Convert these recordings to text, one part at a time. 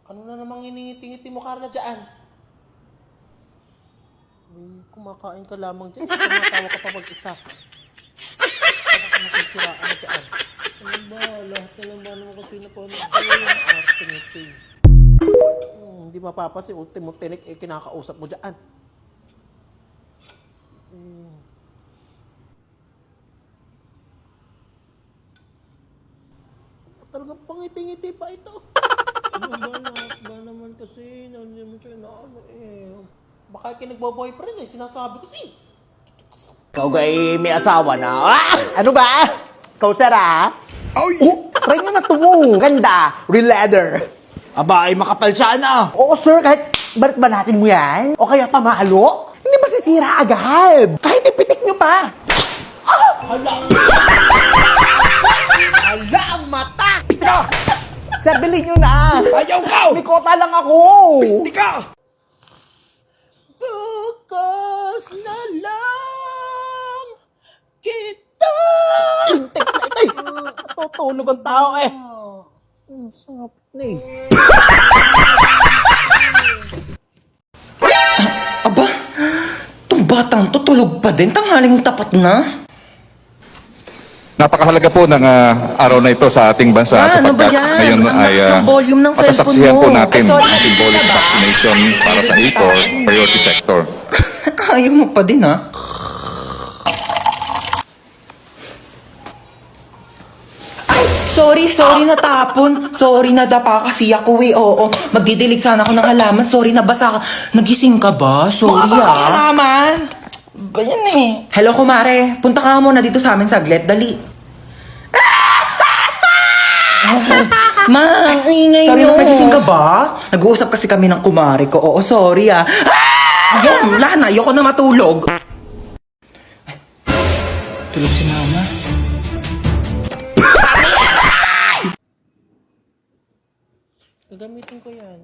Ano na namang iningiti-ngiti mo, Carla, dyan? May kumakain ka lamang dyan. Tumatawa ka pa mag-isa. Ano ka nasisiraan na dyan? Ano ba? Lahat na lang ba naman kasi napanood ko yung arte nito eh. Hindi mapapansin, ultimo tinik eh kinakausap mo dyan. Talagang pangiti-ngiti pa ito. Ano ba naman kasi, nandiyan mo siya na ano eh. Baka kinagbo-boyfriend eh, sinasabi kasi. Ikaw gay may asawa na. Ah! Ano ba? Ikaw Sara? Try nyo na ito mo. Ganda. Real leather. Aba, ay makapal siya na. Oo sir, kahit balat-balatin mo yan. O kaya pamalo. Hindi masisira agad. Kahit ipitik nyo pa. Ah! Hala! Hala ang mata! Pisti ka! Sir, bilhin nyo na. Ayaw ka! May kota lang ako. Pisti ka! Bukas na lang kita! Lintik na ito eh! Tutulog ang tao eh! Sarap na eh. Aba, itong batang to tulog pa din. Tanghaling tapat na. Napakahalaga po ng araw na ito sa ating bansa Ano ba sapagkat yan? ngayon Ang ay lakas ng volume ng masasaksihan cellphone po mo. natin Ay, sorry. ang symbolic vaccination para sa ACOR priority sector. Ayaw mo pa din, ha? Ay, sorry natapon. Sorry nadapa kasi ako eh. Oo, magdidilig sana ako ng halaman. Sorry nabasa ka. Nagising ka ba? Sorry Halaman! Ba yan eh? Hello, kumare. Punta ka muna dito sa amin saglit. Dali. Ma, ang ingay Sorry, nyo. napagising ka ba? Nag-uusap kasi kami ng kumare ko. Oo, sorry ah. Yan, wala na. Ayoko na matulog. Ay, tulog si mama. Gagamitin ko yan.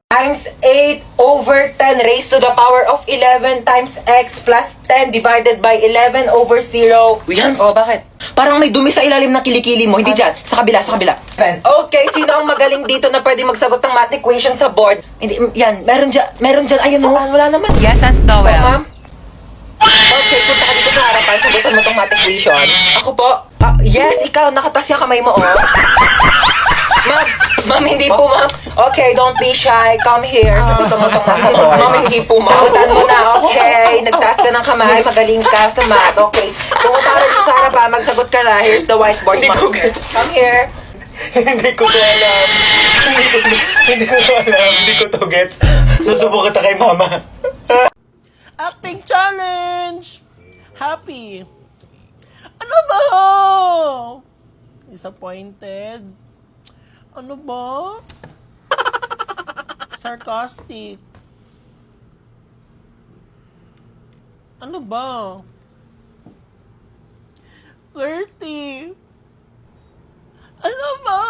Times 8 over 10 raised to the power of 11 times x plus 10 divided by 11 over 0. Yan, oh, bakit? Parang may dumi sa ilalim ng kilikili mo. Hindi dyan. Sa kabila, sa kabila. Okay, sino ang magaling dito na pwede magsagot ng math equation sa board? Hindi, yan. Meron dyan. Ayun, oh. Wala naman. Yes, that's the Oh, well. ma'am? Okay, punta ka dito sa harapan. Sagutan mo tong math equation. Ako po? Yes, ikaw. Nakatas yung kamay mo, oh. Ma'am, hindi po, ma'am. Okay, don't be shy. Come here. Sagutan mo tong nasa board. Ma'am, hindi po, ma'am. Sagutan mo na, okay. Nagtaas ka ng kamay. Magaling ka sa math, okay. Pumunta ka dito sa harapan. Magsagot ka na. Here's the whiteboard, ma'am. Come here. Hindi ko to alam. Hindi ko to gets. Susubukan kita kay mama. Acting challenge! Happy! Ano ba? Disappointed? Ano ba? Sarcastic? Ano ba? Flirty? Ano ba?